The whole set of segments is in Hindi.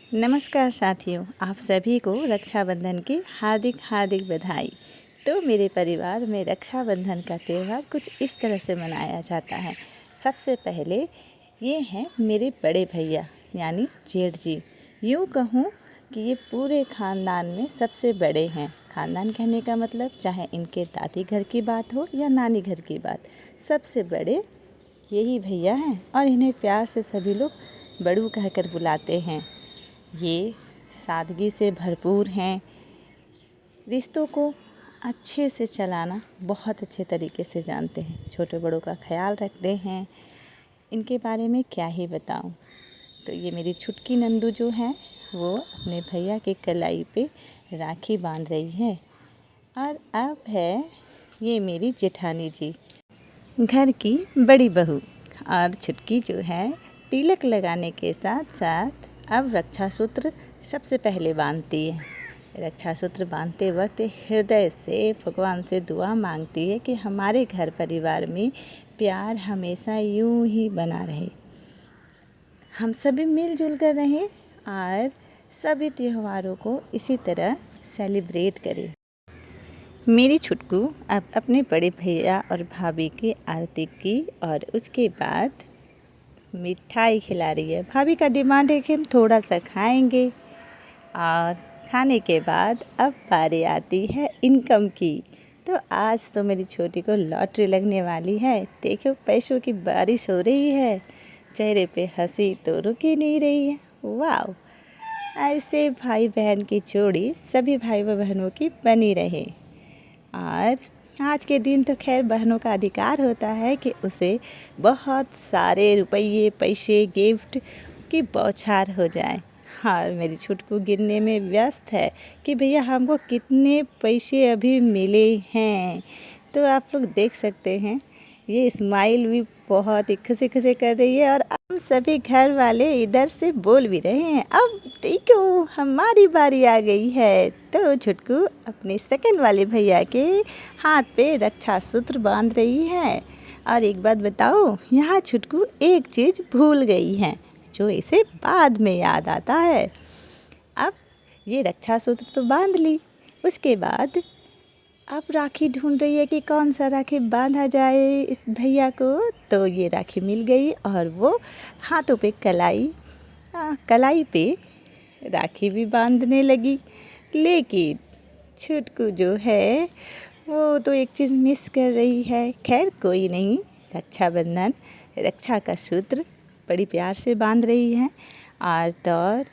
नमस्कार साथियों, आप सभी को रक्षाबंधन की हार्दिक हार्दिक बधाई। तो मेरे परिवार में रक्षाबंधन का त्यौहार कुछ इस तरह से मनाया जाता है। सबसे पहले ये हैं मेरे बड़े भैया यानी जेठ जी। यूँ कहूँ कि ये पूरे ख़ानदान में सबसे बड़े हैं। ख़ानदान कहने का मतलब चाहे इनके दादी घर की बात हो या नानी घर की बात, सबसे बड़े यही भैया हैं और इन्हें प्यार से सभी लोग बड़ू कहकर बुलाते हैं। ये सादगी से भरपूर हैं। रिश्तों को अच्छे से चलाना बहुत अच्छे तरीके से जानते हैं। छोटे बड़ों का ख्याल रखते हैं। इनके बारे में क्या ही बताऊं। तो ये मेरी छुटकी नंदू जो है वो अपने भैया के कलाई पे राखी बांध रही है। और अब है ये मेरी जेठानी जी, घर की बड़ी बहू। और छुटकी जो है तिलक लगाने के साथ साथ अब रक्षा सूत्र सबसे पहले बांधती है। रक्षा सूत्र बांधते वक्त हृदय से भगवान से दुआ मांगती है कि हमारे घर परिवार में प्यार हमेशा यूं ही बना रहे, हम सभी मिलजुल कर रहें और सभी त्योहारों को इसी तरह सेलिब्रेट करें। मेरी छुटकू अब अपने बड़े भैया और भाभी की आरती की और उसके बाद मिठाई खिला रही है। भाभी का डिमांड है कि हम थोड़ा सा खाएंगे और खाने के बाद अब बारी आती है इनकम की। तो आज तो मेरी छोटी को लॉटरी लगने वाली है। देखो पैसों की बारिश हो रही है, चेहरे पे हंसी तो रुक ही नहीं रही है। वाह, ऐसे भाई बहन की जोड़ी सभी भाई व बहनों की बनी रहे। और आज के दिन तो खैर बहनों का अधिकार होता है कि उसे बहुत सारे रुपये पैसे गिफ्ट की बौछार हो जाए। और मेरी छुटकू गिनने में व्यस्त है कि भैया हमको कितने पैसे अभी मिले हैं। तो आप लोग देख सकते हैं ये स्माइल भी बहुत ही खुशी खुशी कर रही है। और हम सभी घर वाले इधर से बोल भी रहे हैं, अब देखो हमारी बारी आ गई है। तो छुटकू अपने सेकंड वाले भैया के हाथ पे रक्षा सूत्र बांध रही है। और एक बात बताओ, यहाँ छुटकू एक चीज़ भूल गई है जो इसे बाद में याद आता है। अब ये रक्षा सूत्र तो बांध ली, उसके बाद अब राखी ढूंढ रही है कि कौन सा राखी बांधा जाए इस भैया को। तो ये राखी मिल गई और वो हाथों पे कलाई पे राखी भी बांधने लगी। लेकिन छुटकू जो है वो तो एक चीज़ मिस कर रही है। खैर कोई नहीं, रक्षाबंधन रक्षा का सूत्र बड़ी प्यार से बांध रही है और तो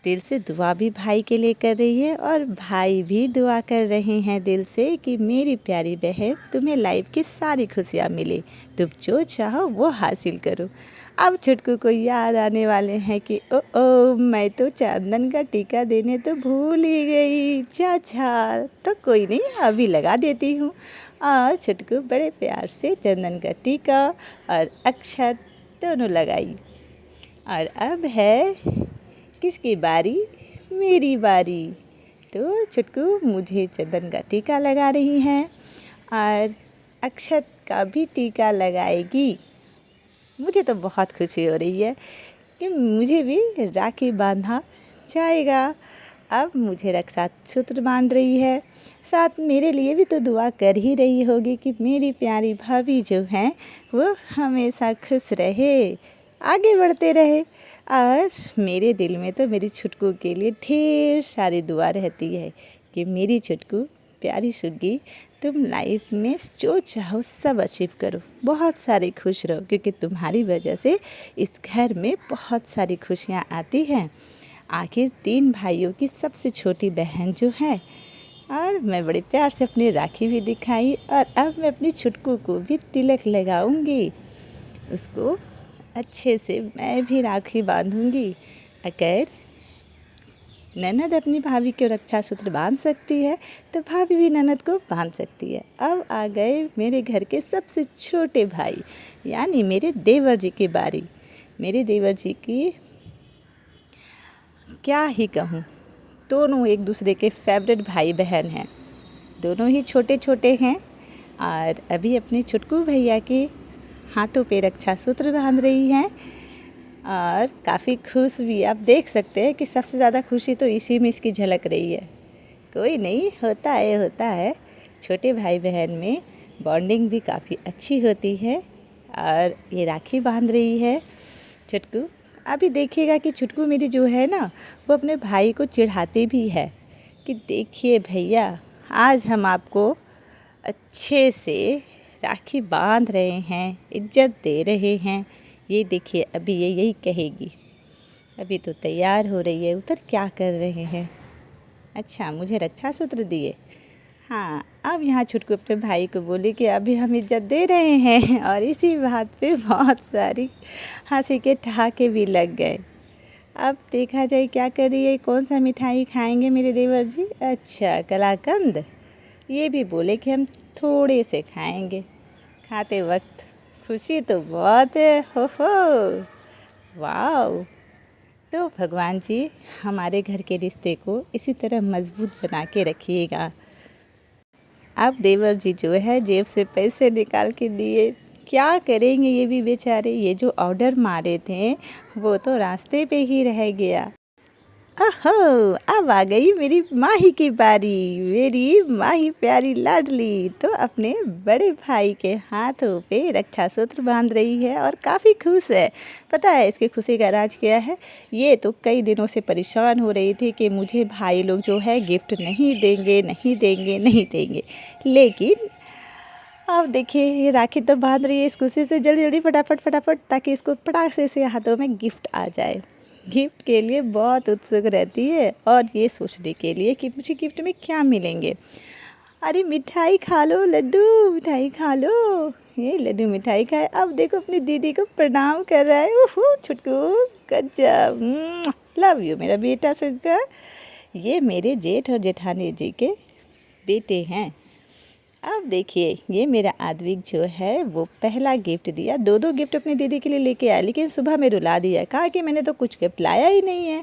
दिल से दुआ भी भाई के लिए कर रही है और भाई भी दुआ कर रहे हैं दिल से कि मेरी प्यारी बहन तुम्हें लाइफ की सारी खुशियाँ मिले, तुम जो चाहो वो हासिल करो। अब छुटकू को याद आने वाले हैं कि ओ मैं तो चंदन का टीका देने तो भूल ही गई। अच्छा तो कोई नहीं, अभी लगा देती हूँ। और छुटकू बड़े प्यार से चंदन का टीका और अक्षत दोनों लगाई। और अब है किसकी बारी? मेरी बारी। तो छुटकू मुझे चंदन का टीका लगा रही है और अक्षत का भी टीका लगाएगी। मुझे तो बहुत खुशी हो रही है कि मुझे भी राखी बांधा जाएगा। अब मुझे रक्षा सूत्र बांध रही है, साथ मेरे लिए भी तो दुआ कर ही रही होगी कि मेरी प्यारी भाभी जो हैं वो हमेशा खुश रहे, आगे बढ़ते रहे। और मेरे दिल में तो मेरी छुटकू के लिए ढेर सारी दुआ रहती है कि मेरी छुटकू प्यारी सुग्गी तुम लाइफ में जो चाहो सब अचीव करो, बहुत सारी खुश रहो, क्योंकि तुम्हारी वजह से इस घर में बहुत सारी खुशियाँ आती हैं। आखिर 3 भाइयों की सबसे छोटी बहन जो है। और मैं बड़े प्यार से अपनी राखी भी दिखाई और अब मैं अपनी छुटकू को भी तिलक लगाऊंगी। उसको अच्छे से मैं भी राखी बांधूंगी। अगर ननद अपनी भाभी को रक्षा सूत्र बांध सकती है तो भाभी भी ननद को बांध सकती है। अब आ गए मेरे घर के सबसे छोटे भाई यानी मेरे देवर जी की बारी। मेरे देवर जी की क्या ही कहूँ, दोनों एक दूसरे के फेवरेट भाई बहन हैं। दोनों ही छोटे छोटे हैं और अभी अपने छुटकू भैया के हाथों पे रक्षा सूत्र बांध रही हैं। और काफ़ी खुश भी। आप देख सकते हैं कि सबसे ज़्यादा खुशी तो इसी में इसकी झलक रही है। कोई नहीं, होता है। छोटे भाई बहन में बॉन्डिंग भी काफ़ी अच्छी होती है। और ये राखी बांध रही है छुटकू। अभी देखिएगा कि छुटकू मेरी जो है ना, वो अपने भाई को चिढ़ाती भी है कि देखिए भैया, आज हम आपको अच्छे से राखी बांध रहे हैं, इज्जत दे रहे हैं। ये देखिए, अभी ये यही कहेगी। अभी तो तैयार हो रही है। उधर क्या कर रहे हैं? अच्छा, मुझे रक्षा सूत्र दिए। हाँ, अब यहाँ छुटकू अपने भाई को बोली कि अभी हम इज्जत दे रहे हैं। और इसी बात पे बहुत सारी हंसी के ठहाके भी लग गए। अब देखा जाए क्या कर रही है, कौन सा मिठाई खाएंगे मेरे देवर जी? अच्छा, कलाकंद। ये भी बोले कि हम थोड़े से खाएंगे। खाते वक्त खुशी तो बहुत है। हो वाओ। तो भगवान जी हमारे घर के रिश्ते को इसी तरह मज़बूत बना के रखिएगा। अब देवर जी जो है जेब से पैसे निकाल के दिए। क्या करेंगे ये भी बेचारे? ये जो ऑर्डर मारे थे वो तो रास्ते पे ही रह गया। ओहो, अब आ गई मेरी माही की बारी। मेरी माही प्यारी लाडली तो अपने बड़े भाई के हाथों पे रक्षा सूत्र बांध रही है और काफ़ी खुश है। पता है इसकी खुशी का राज क्या है? ये तो कई दिनों से परेशान हो रही थी कि मुझे भाई लोग जो है गिफ्ट नहीं देंगे, नहीं देंगे, नहीं देंगे। लेकिन अब देखिए ये राखी तो बांध रही है इस खुशी से, जल्दी जल्दी फटाफट, ताकि इसको फटाक से इसके हाथों में गिफ्ट आ जाए। गिफ्ट के लिए बहुत उत्सुक रहती है और ये सोचने के लिए कि मुझे गिफ्ट में क्या मिलेंगे। अरे मिठाई खा लो लड्डू, मिठाई खा लो। ये लड्डू मिठाई खाए। अब देखो अपनी दीदी को प्रणाम कर रहा है। ओहो छुटकू, गजब, लव यू मेरा बेटा सुग्गा। ये मेरे जेठ और जेठानी जी के बेटे हैं। अब देखिए ये मेरा आद्विक जो है वो पहला गिफ्ट दिया। दो गिफ्ट अपनी दीदी के लिए लेके आया, लेकिन सुबह में रुला दिया, कहा कि मैंने तो कुछ गिफ्ट लाया ही नहीं है।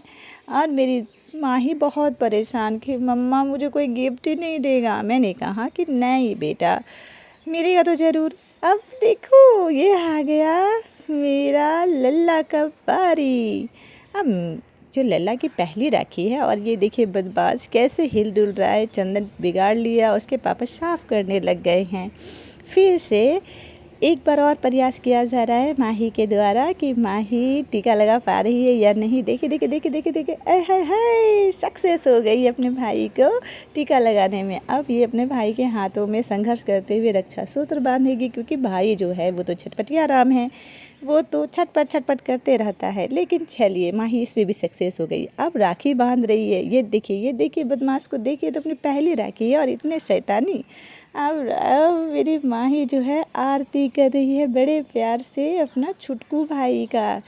और मेरी माँ ही बहुत परेशान कि मम्मा मुझे कोई गिफ्ट ही नहीं देगा। मैंने कहा कि नहीं बेटा, मिलेगा तो ज़रूर। अब देखो ये आ गया मेरा लल्ला का बारी। अब जो लल्ला की पहली राखी है और ये देखिए बदमाश कैसे हिल डुल रहा है। चंदन बिगाड़ लिया और उसके पापा साफ़ करने लग गए हैं। फिर से एक बार और प्रयास किया जा रहा है माही के द्वारा कि माही टीका लगा पा रही है या नहीं। देखिए हाय सक्सेस हो गई अपने भाई को टीका लगाने में। अब ये अपने भाई के हाथों में संघर्ष करते हुए रक्षा सूत्र बांधेगी, क्योंकि भाई जो है वो तो छटपटिया राम है, वो तो छटपट करते रहता है। लेकिन चलिए माही इसमें भी सक्सेस हो गई। अब राखी बांध रही है। ये देखिए बदमाश को देखिए, तो अपनी पहली राखी है और इतने शैतानी। अब मेरी माही जो है आरती कर रही है बड़े प्यार से अपना छुटकू भाई का।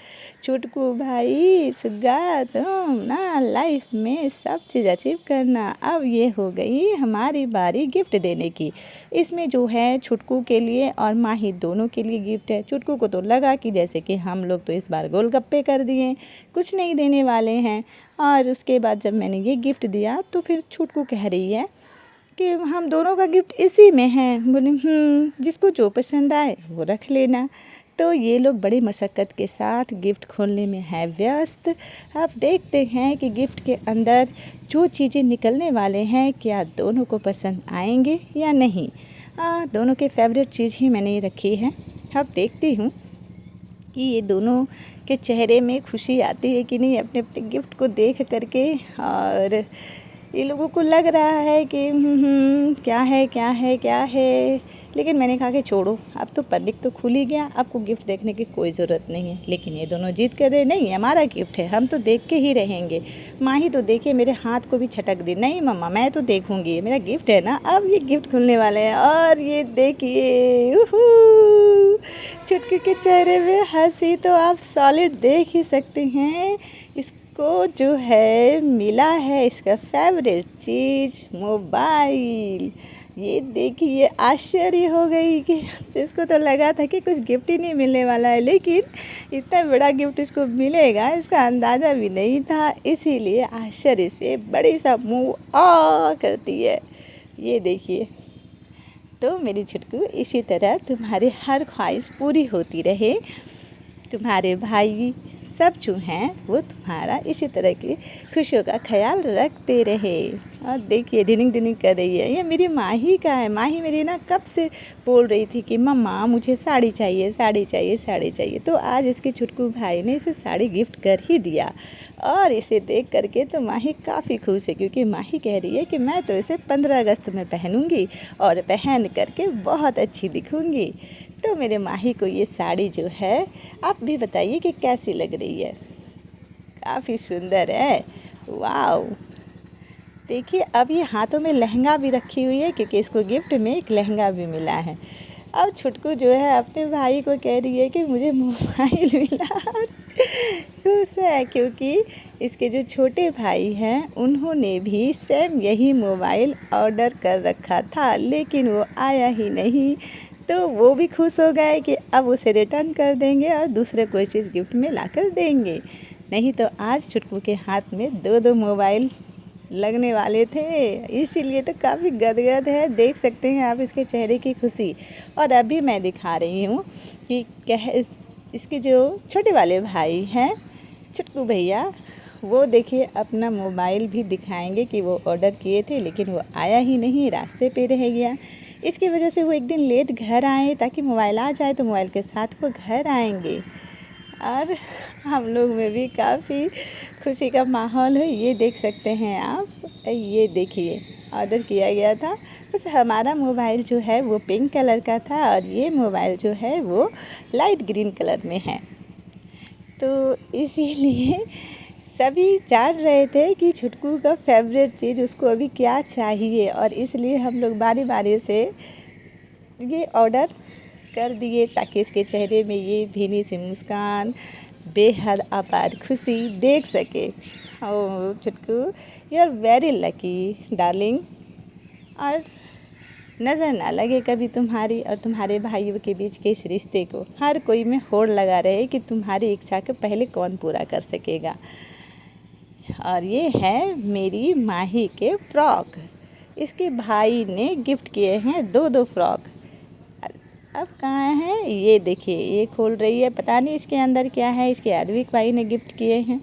छुटकू भाई सुग्गा, तुम ना लाइफ में सब चीज़ अचीव करना। अब ये हो गई हमारी बारी गिफ्ट देने की। इसमें जो है छुटकू के लिए और माही दोनों के लिए गिफ्ट है। छुटकू को तो लगा कि जैसे कि हम लोग तो इस बार गोलगप्पे कर दिए, कुछ नहीं देने वाले हैं। और उसके बाद जब मैंने ये गिफ्ट दिया तो फिर छुटकू कह रही है कि हम दोनों का गिफ्ट इसी में है। बोले जिसको जो पसंद आए वो रख लेना। तो ये लोग बड़ी मशक्क़त के साथ गिफ्ट खोलने में है व्यस्त। अब देखते हैं कि गिफ्ट के अंदर जो चीज़ें निकलने वाले हैं क्या दोनों को पसंद आएंगे या नहीं। दोनों के फेवरेट चीज़ ही मैंने रखी है। अब देखती हूँ कि ये दोनों के चेहरे में खुशी आती है कि नहीं अपने अपने गिफ्ट को देख करके। और ये लोगों को लग रहा है कि क्या है। लेकिन मैंने कहा कि छोड़ो, अब तो पंडित तो खुल ही गया, आपको गिफ्ट देखने की कोई ज़रूरत नहीं है। लेकिन ये दोनों जिद कर रहे, नहीं हमारा गिफ्ट है, हम तो देख के ही रहेंगे। माही तो देखिए मेरे हाथ को भी छटक दी, नहीं मम्मा मैं तो देखूंगी, मेरा गिफ्ट है ना। अब ये गिफ्ट खुलने वाले हैं और ये देखिए छुटकू के चेहरे में हंसी तो आप सॉलिड देख ही सकते हैं। को जो है मिला है इसका फेवरेट चीज़ मोबाइल। ये देखिए आश्चर्य हो गई कि इसको तो लगा था कि कुछ गिफ्ट ही नहीं मिलने वाला है, लेकिन इतना बड़ा गिफ्ट इसको मिलेगा इसका अंदाज़ा भी नहीं था। इसीलिए आश्चर्य से बड़ी सा मुँह आ करती है। ये देखिए। तो मेरी छुटकू इसी तरह तुम्हारी हर ख्वाहिश पूरी होती रहे, तुम्हारे भाई सब जो हैं वो तुम्हारा इसी तरह की खुशियों का ख्याल रखते रहे। और देखिए डिनिंग डिनिंग कर रही है, ये मेरी माही का है। माही मेरी ना कब से बोल रही थी कि मम्मा मुझे साड़ी चाहिए, साड़ी चाहिए, साड़ी चाहिए। तो आज इसके छुटकू भाई ने इसे साड़ी गिफ्ट कर ही दिया। और इसे देख करके तो माही काफ़ी खुश है, क्योंकि माही कह रही है कि मैं तो इसे 15 अगस्त में पहनूंगी और पहन करके बहुत अच्छी दिखूंगी। तो मेरे माही को ये साड़ी जो है, आप भी बताइए कि कैसी लग रही है। काफ़ी सुंदर है, वाव। देखिए अब ये हाथों में लहंगा भी रखी हुई है, क्योंकि इसको गिफ्ट में एक लहंगा भी मिला है। अब छुटकू जो है अपने भाई को कह रही है कि मुझे मोबाइल मिला। खुश है, क्योंकि इसके जो छोटे भाई हैं उन्होंने भी सेम यही मोबाइल ऑर्डर कर रखा था, लेकिन वो आया ही नहीं। तो वो भी खुश हो गए कि अब उसे रिटर्न कर देंगे और दूसरे कोई चीज़ गिफ्ट में लाकर देंगे। नहीं तो आज छुटकू के हाथ में 2-2 मोबाइल लगने वाले थे, इसीलिए तो काफ़ी गदगद है। देख सकते हैं आप इसके चेहरे की खुशी। और अभी मैं दिखा रही हूँ कि इसके जो छोटे वाले भाई हैं छुटकू भैया, वो देखिए अपना मोबाइल भी दिखाएंगे कि वो ऑर्डर किए थे, लेकिन वो आया ही नहीं, रास्ते पे रह गया। इसकी वजह से वो एक दिन लेट घर आए, ताकि मोबाइल आ जाए तो मोबाइल के साथ वो घर आएंगे। और हम लोग में भी काफ़ी खुशी का माहौल है, ये देख सकते हैं आप। ये देखिए ऑर्डर किया गया था, बस हमारा मोबाइल जो है वो पिंक कलर का था और ये मोबाइल जो है वो लाइट ग्रीन कलर में है। तो इसीलिए सभी जान रहे थे कि छुटकू का फेवरेट चीज़ उसको अभी क्या चाहिए, और इसलिए हम लोग बारी बारी से ये ऑर्डर कर दिए, ताकि इसके चेहरे में ये भीनी सी मुस्कान, बेहद अपार खुशी देख सके। ओह छुटकू, you are very lucky darling. और नज़र ना लगे कभी तुम्हारी और तुम्हारे भाइयों के बीच के इस रिश्ते को। हर कोई में होड़ लगा रहे कि तुम्हारी इच्छा को पहले कौन पूरा कर सकेगा। और ये है मेरी माही के फ्रॉक, इसके भाई ने गिफ्ट किए हैं 2-2 फ्रॉक। अब कहाँ है ये देखिए, ये खोल रही है, पता नहीं इसके अंदर क्या है। इसके अद्विक भाई ने गिफ्ट किए हैं।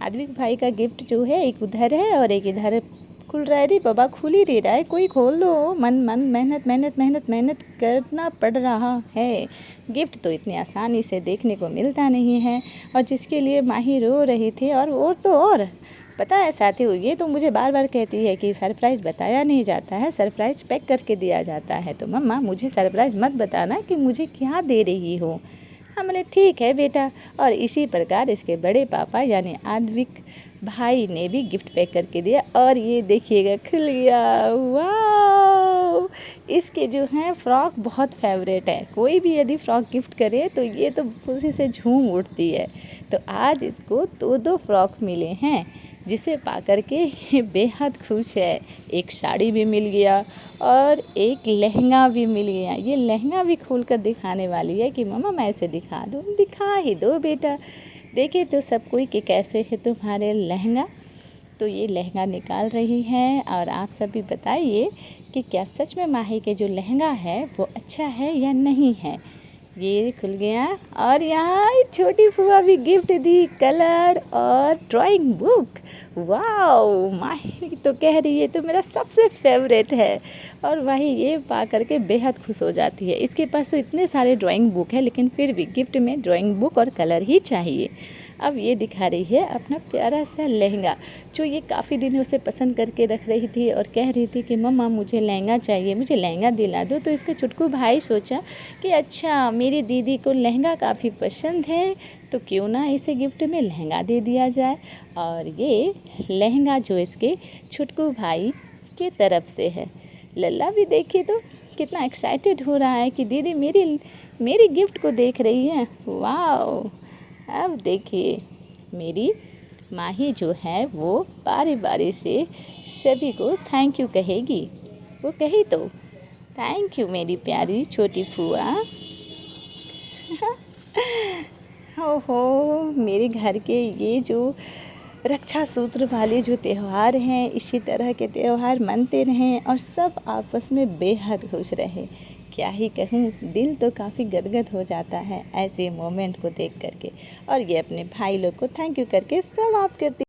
अद्विक भाई का गिफ्ट जो है एक उधर है और एक इधर खुल रहा है। अरे बाबा, खुल ही नहीं रहा है, कोई खोल दो। मेहनत मेहनत मेहनत मेहनत करना पड़ रहा है। गिफ्ट तो इतनी आसानी से देखने को मिलता नहीं है। और जिसके लिए माही रो रही थी, और पता है साथियों, ये तो मुझे बार बार कहती है कि सरप्राइज़ बताया नहीं जाता है, सरप्राइज़ पैक करके दिया जाता है। तो मम्मा मुझे सरप्राइज़ मत बताना कि मुझे क्या दे रही हो। हाँ, मैंने ठीक है बेटा। और इसी प्रकार इसके बड़े पापा यानी आद्विक भाई ने भी गिफ्ट पैक करके दिया। और ये देखिएगा खुल गया, वाह। इसके जो हैं फ्रॉक बहुत फेवरेट है, कोई भी यदि फ्रॉक गिफ्ट करे तो ये तो खुशी से झूम उठती है। तो आज इसको 2-2 फ्रॉक मिले हैं, जिसे पाकर के ये बेहद खुश है। एक साड़ी भी मिल गया और एक लहंगा भी मिल गया। ये लहंगा भी खोलकर दिखाने वाली है कि मम्मा मैं इसे दिखा दूँ। दिखा ही दो बेटा। देखे तो सब कोई कि कैसे है तुम्हारे लहंगा। तो ये लहंगा निकाल रही है, और आप सभी बताइए कि क्या सच में माही के जो लहंगा है वो अच्छा है या नहीं है। ये खुल गया, और यहाँ छोटी फुआ भी गिफ्ट दी, कलर और ड्राइंग बुक। वाओ, माही तो कह रही है तो मेरा सबसे फेवरेट है। और माही ये पा करके बेहद खुश हो जाती है। इसके पास तो इतने सारे ड्राइंग बुक है, लेकिन फिर भी गिफ्ट में ड्राइंग बुक और कलर ही चाहिए। अब ये दिखा रही है अपना प्यारा सा लहंगा, जो ये काफ़ी दिनों से पसंद करके रख रही थी और कह रही थी कि मम्मा मुझे लहंगा चाहिए, मुझे लहंगा दिला दो। तो इसका छुटकू भाई सोचा कि अच्छा मेरी दीदी को लहंगा काफ़ी पसंद है, तो क्यों ना इसे गिफ्ट में लहंगा दे दिया जाए। और ये लहंगा जो इसके छुटकू भाई के तरफ से है। लल्ला भी देखिए तो कितना एक्साइटेड हो रहा है कि दीदी मेरी गिफ्ट को देख रही है। वाह। अब देखिए मेरी माही जो है वो बारी बारी से सभी को थैंक यू कहेगी। वो कही तो थैंक यू मेरी प्यारी छोटी फुआ। हो मेरे घर के ये जो रक्षा सूत्र वाले जो त्यौहार हैं, इसी तरह के त्यौहार मनते रहें और सब आपस में बेहद खुश रहें। क्या ही कहूँ, दिल तो काफ़ी गदगद हो जाता है ऐसे मोमेंट को देख करके। और ये अपने भाई लोग को थैंक यू करके समाप्त करती